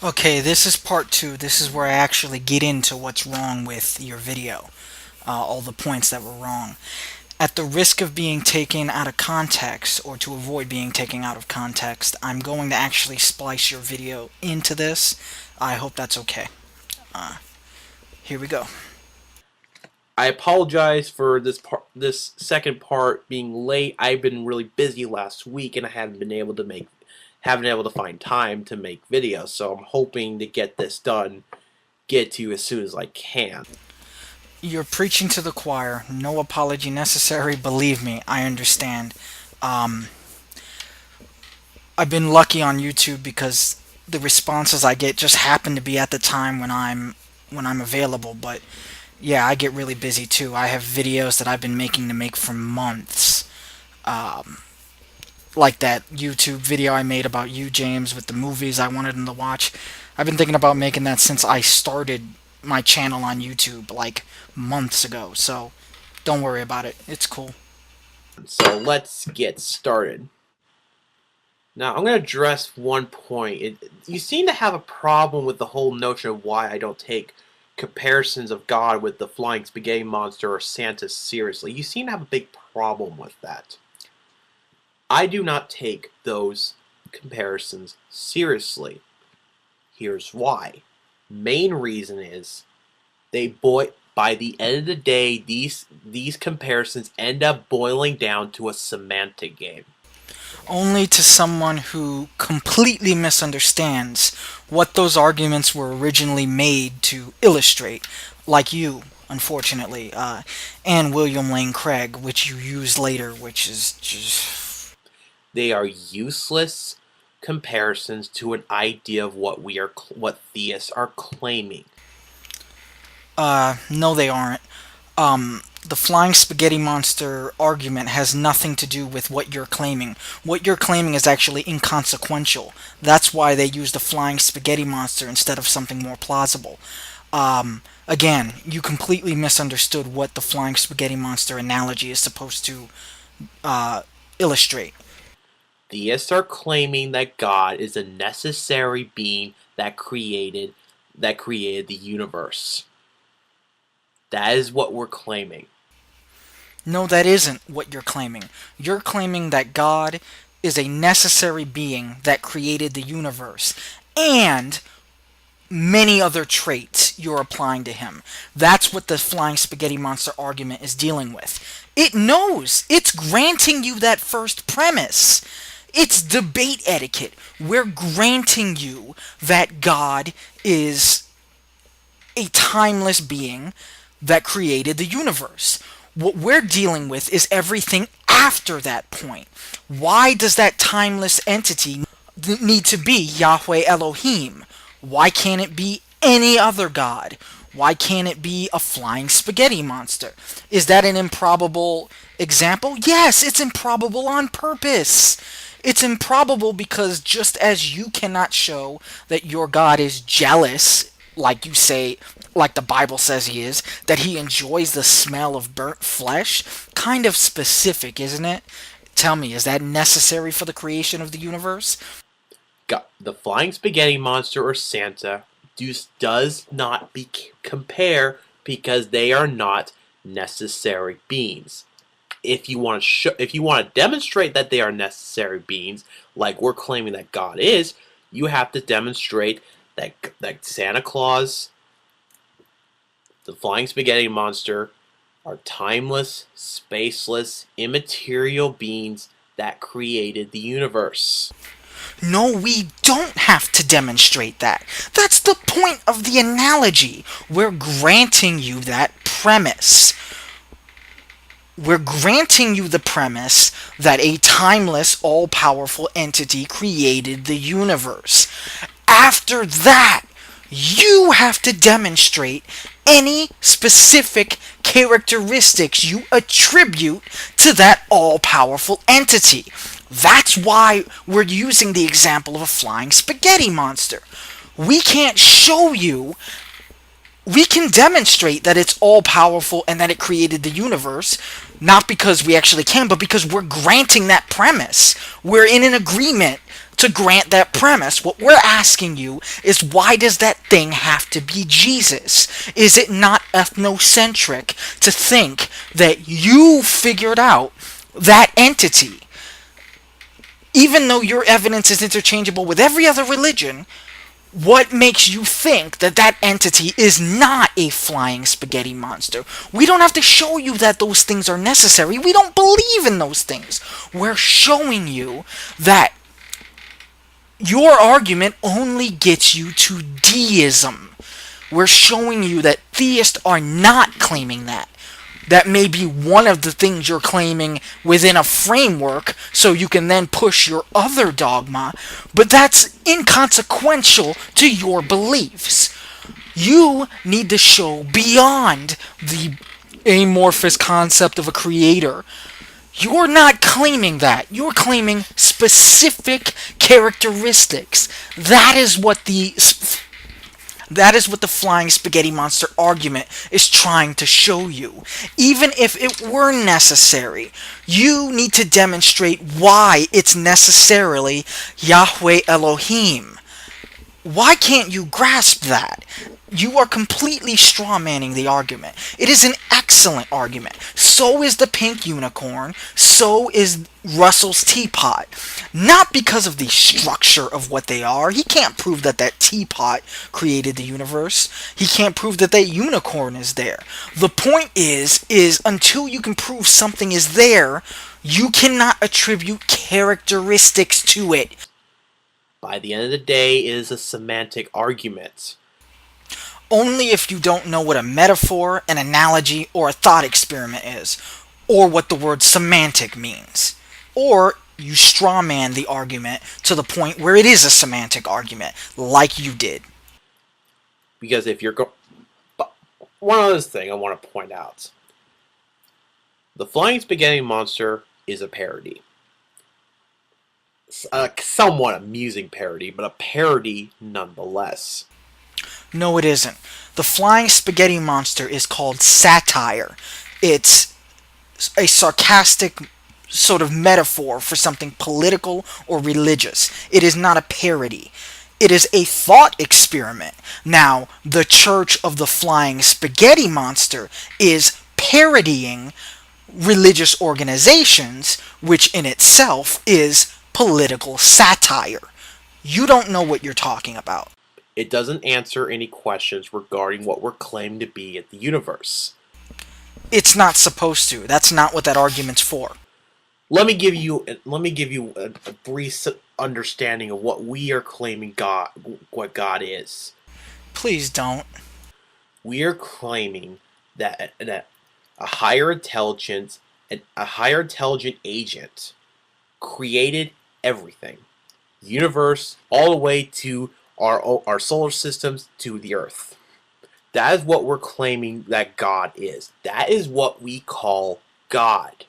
Okay, this is part two. This is where I actually get into what's wrong with your video, all the points that were wrong. At the risk of being taken out of context, or to avoid being taken out of context, I'm going to actually splice your video into this. I hope that's okay. Uh, Here we go. I apologize for this second part being late. I've been really busy last week, and I haven't been able to find time to make videos. So I'm hoping to get this done, get to you as soon as I can. You're preaching to the choir. No apology necessary. Believe me, I understand. Um, I've been lucky on YouTube because the responses I get just happen to be at the time when I'm available. But yeah, I get really busy too. I have videos that I've been making to make for months. Um, like that YouTube video I made about you, James, with the movies I wanted him to watch. I've been thinking about making that since I started my channel on YouTube, like months ago. So don't worry about it. It's cool. So let's get started. Now I'm going to address one point. You seem to have a problem with the whole notion of why I don't take comparisons of God with the flying spaghetti monster or Santa seriously. You seem to have a big problem with that. I do not take those comparisons seriously. Here's why. Main reason is by the end of the day, these comparisons end up boiling down to a semantic game. Only to someone who completely misunderstands what those arguments were originally made to illustrate, like you, unfortunately, and William Lane Craig, which you use later, which is just. They are useless comparisons to an idea of what theists are claiming. No, they aren't. The flying spaghetti monster argument has nothing to do with what you're claiming. What you're claiming is actually inconsequential. That's why they use the flying spaghetti monster instead of something more plausible. Again, you completely misunderstood what the flying spaghetti monster analogy is supposed to illustrate. Theists are claiming that God is a necessary being that created the universe. That is what we're claiming. No, that isn't what you're claiming. You're claiming that God is a necessary being that created the universe, and many other traits you're applying to him. That's what the flying spaghetti monster argument is dealing with. It knows. It's granting you that first premise. It's debate etiquette. We're granting you that God is a timeless being that created the universe. What we're dealing with is everything after that point. Why does that timeless entity need to be Yahweh Elohim? Why can't it be any other god? Why can't it be a flying spaghetti monster? Is that an improbable example? Yes, it's improbable on purpose. It's improbable because just as you cannot show that your God is jealous, like you say, like the Bible says he is, that he enjoys the smell of burnt flesh, kind of specific, isn't it? Tell me, is that necessary for the creation of the universe? The flying spaghetti monster or Santa does not compare because they are not necessary beings. If you want to demonstrate that they are necessary beings, like we're claiming that God is, you have to demonstrate that Santa Claus, the flying spaghetti monster, are timeless, spaceless, immaterial beings that created the universe. No, we don't have to demonstrate that. That's the point of the analogy. We're granting you that premise. We're granting you the premise that a timeless, all-powerful entity created the universe. After that, you have to demonstrate any specific characteristics you attribute to that all-powerful entity. That's why we're using the example of a flying spaghetti monster. We can't show you. We can demonstrate that it's all powerful and that it created the universe, not because we actually can, but because we're granting that premise. We're in an agreement to grant that premise. What we're asking you is, why does that thing have to be Jesus? Is it not ethnocentric to think that you figured out that entity? Even though your evidence is interchangeable with every other religion, what makes you think that that entity is not a flying spaghetti monster? We don't have to show you that those things are necessary. We don't believe in those things. We're showing you that your argument only gets you to deism. We're showing you that theists are not claiming that. That may be one of the things you're claiming within a framework, so you can then push your other dogma, but that's inconsequential to your beliefs. You need to show beyond the amorphous concept of a creator. You're not claiming that. You're claiming specific characteristics. That is what the flying spaghetti monster argument is trying to show you. Even if it were necessary, you need to demonstrate why it's necessarily Yahweh Elohim. Why can't you grasp that? You are completely strawmanning the argument. It is an excellent argument. So is the pink unicorn. So is Russell's teapot. Not because of the structure of what they are. He can't prove that that teapot created the universe. He can't prove that that unicorn is there. The point is until you can prove something is there, you cannot attribute characteristics to it. By the end of the day, it is a semantic argument. Only if you don't know what a metaphor, an analogy, or a thought experiment is, or what the word semantic means. Or you strawman the argument to the point where it is a semantic argument, like you did. Because if you're one other thing I want to point out. The Flying Spaghetti Monster is a parody. A somewhat amusing parody, but a parody nonetheless. No, it isn't. The Flying Spaghetti Monster is called satire. It's a sarcastic sort of metaphor for something political or religious. It is not a parody. It is a thought experiment. Now, the Church of the Flying Spaghetti Monster is parodying religious organizations, which in itself is political satire. You don't know what you're talking about. It doesn't answer any questions regarding what we're claiming to be at the universe. It's not supposed to. That's not what that argument's for. Let me give you a brief understanding of what we are claiming what God is. Please don't. We are claiming that a higher intelligence and a higher intelligent agent created everything. The universe, all the way to our solar systems, to the Earth. That is what we're claiming that God is. That is what we call God.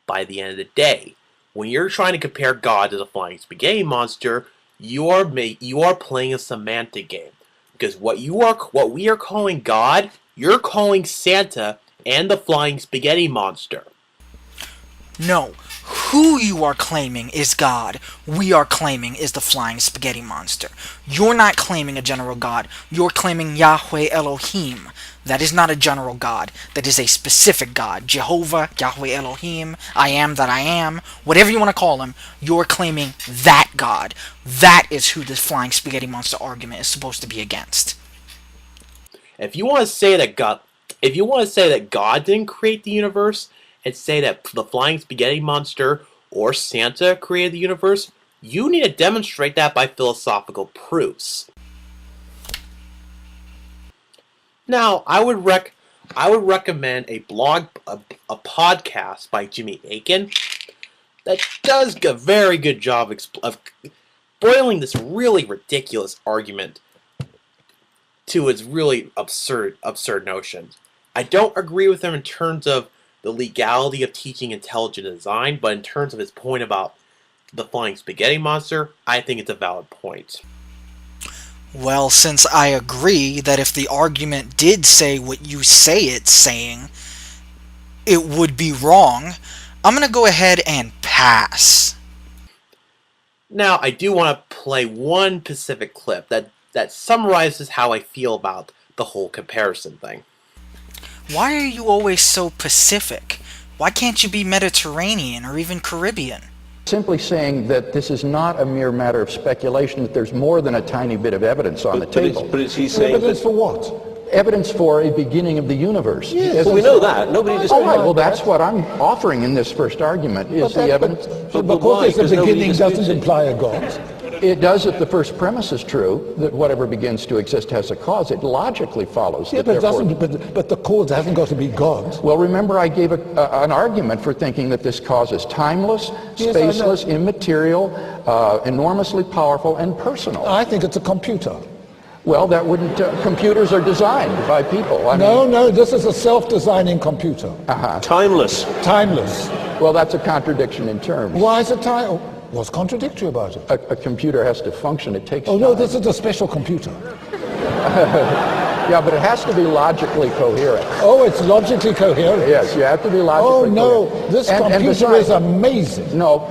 By the end of the day, when you're trying to compare God to the Flying Spaghetti Monster, you are playing a semantic game. Because what we are calling God, you're calling Santa and the Flying Spaghetti Monster. No. Who you are claiming is God, we are claiming is the Flying Spaghetti Monster. You're not claiming a general God. You're claiming Yahweh Elohim. That is not a general God. That is a specific God. Jehovah, Yahweh Elohim, I am that I am, whatever you want to call him, you're claiming that God. That is who the Flying Spaghetti Monster argument is supposed to be against. If you want to say that God didn't create the universe, and say that the Flying Spaghetti Monster or Santa created the universe, you need to demonstrate that by philosophical proofs. Now, I would recommend a podcast by Jimmy Akin that does a very good job of boiling this really ridiculous argument to its really absurd notions. I don't agree with him in terms of the legality of teaching intelligent design, but in terms of his point about the Flying Spaghetti Monster, I think it's a valid point. Well, since I agree that if the argument did say what you say it's saying, it would be wrong, I'm going to go ahead and pass. Now, I do want to play one specific clip that summarizes how I feel about the whole comparison thing. Why are you always so Pacific? Why can't you be Mediterranean or even Caribbean? Simply saying that this is not a mere matter of speculation, that there's more than a tiny bit of evidence on the table. But is he saying Evidence that? for what? Evidence for a beginning of the universe. Yes. Well, we know that. Nobody just. All right, well, that's what I'm offering in this first argument, is the evidence. But Because why? it's the Because nobody beginning disputes doesn't it. imply a God. It does if the first premise is true, that whatever begins to exist has a cause. It logically follows Yeah, that but, it therefore... doesn't, but the cause hasn't got to be God. Well, remember I gave an argument for thinking that this cause is timeless, Yes, I know. spaceless, immaterial, enormously powerful, and personal. I think it's a computer. Well, that wouldn't... computers are designed by people. I No, mean, no, this is a self-designing computer. Timeless. Timeless. well, that's a contradiction in terms. Why is it time? What's contradictory about it? A computer has to function. It takes Oh no, time. this is a special computer. Yeah, but it has to be logically coherent. Oh, it's logically coherent. Yes, you have to be Oh logically no, coherent. this And computer besides- is amazing. No,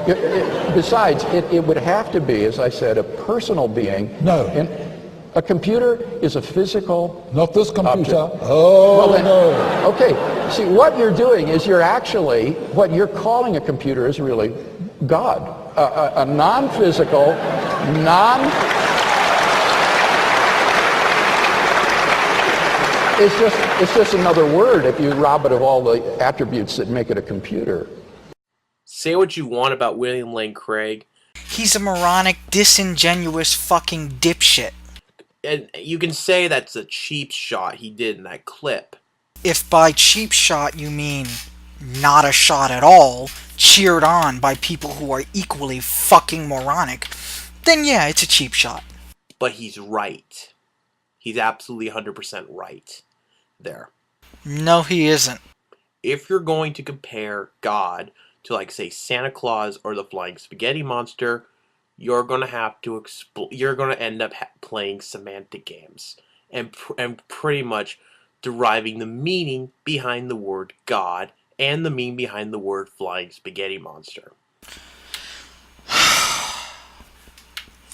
besides, it would have to be, as I said, a personal being. No. And a computer is a physical... Not this computer. Object. Oh Well, then- no. Okay, see, what you're doing is you're actually, what you're calling a computer is really God. A non-physical, it's just another word if you rob it of all the attributes that make it a computer. Say what you want about William Lane Craig, He's a moronic, disingenuous fucking dipshit. and you can say that's a cheap shot he did in that clip. If by cheap shot you mean not a shot at all, cheered on by people who are equally fucking moronic, then yeah, it's a cheap shot. But he's right. He's absolutely 100% right there. No, he isn't. If you're going to compare God to, like, say, Santa Claus or the Flying Spaghetti Monster, you're going to have to you're going to end up playing semantic games and pretty much deriving the meaning behind the word God and the meaning behind the word Flying Spaghetti Monster.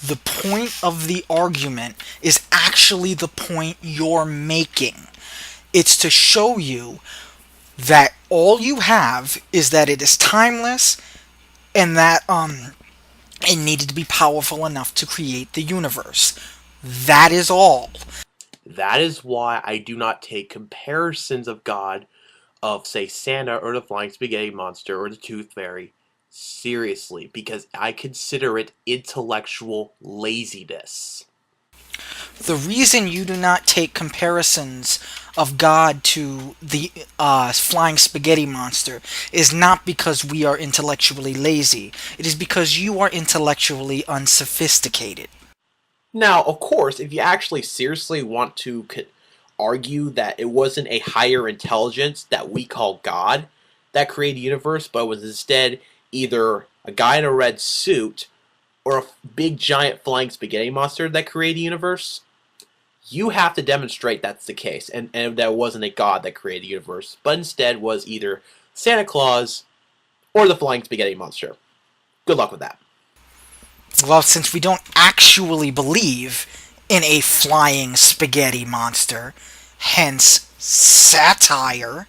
The point of the argument is actually the point you're making. It's to show you that all you have is that it is timeless and that it needed to be powerful enough to create the universe. That is all. That is why I do not take comparisons of God of, say, Santa or the Flying Spaghetti Monster or the Tooth Fairy seriously, because I consider it intellectual laziness. The reason you do not take comparisons of God to the flying spaghetti monster is not because we are intellectually lazy. It is because you are intellectually unsophisticated. Now, of course, if you actually seriously want to argue that it wasn't a higher intelligence that we call God that created the universe, but was instead either a guy in a red suit or a big giant flying spaghetti monster that created the universe, you have to demonstrate that's the case, and that it wasn't a god that created the universe, but instead was either Santa Claus or the flying spaghetti monster. Good luck with that. Well, since we don't actually believe in a flying spaghetti monster, hence satire,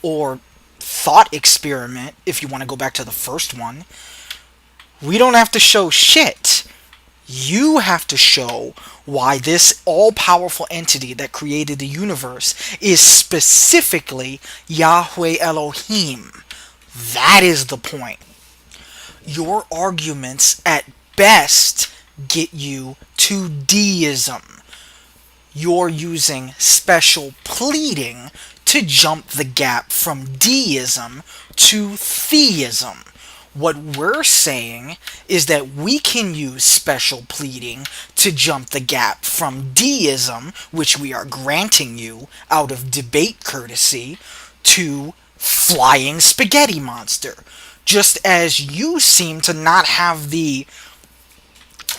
or thought experiment, if you want to go back to the first one, we don't have to show shit. You have to show why this all-powerful entity that created the universe is specifically Yahweh Elohim. That is the point. Your arguments at best get you to deism. You're using special pleading to jump the gap from deism to theism. What we're saying is that we can use special pleading to jump the gap from deism, which we are granting you out of debate courtesy, to flying spaghetti monster. Just as you seem to not have the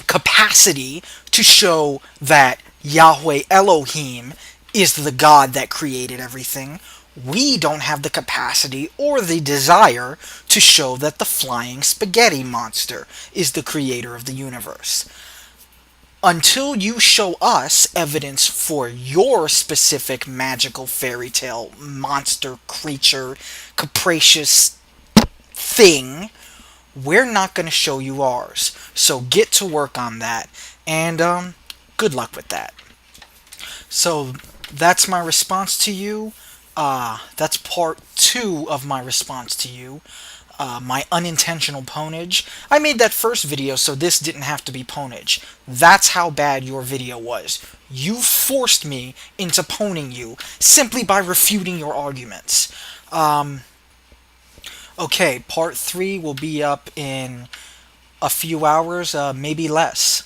capacity to show that Yahweh Elohim is the God that created everything, We don't have the capacity or the desire to show that the flying spaghetti monster is the creator of the universe. Until you show us evidence for your specific magical fairy tale monster creature capricious thing, we're not going to show you ours. So get to work on that, and good luck with that. So that's my response to you. That's part two of my response to you. My unintentional ponage. I made that first video so this didn't have to be ponage. That's how bad your video was. You forced me into poning you simply by refuting your arguments. Okay, part 3 will be up in a few hours, maybe less.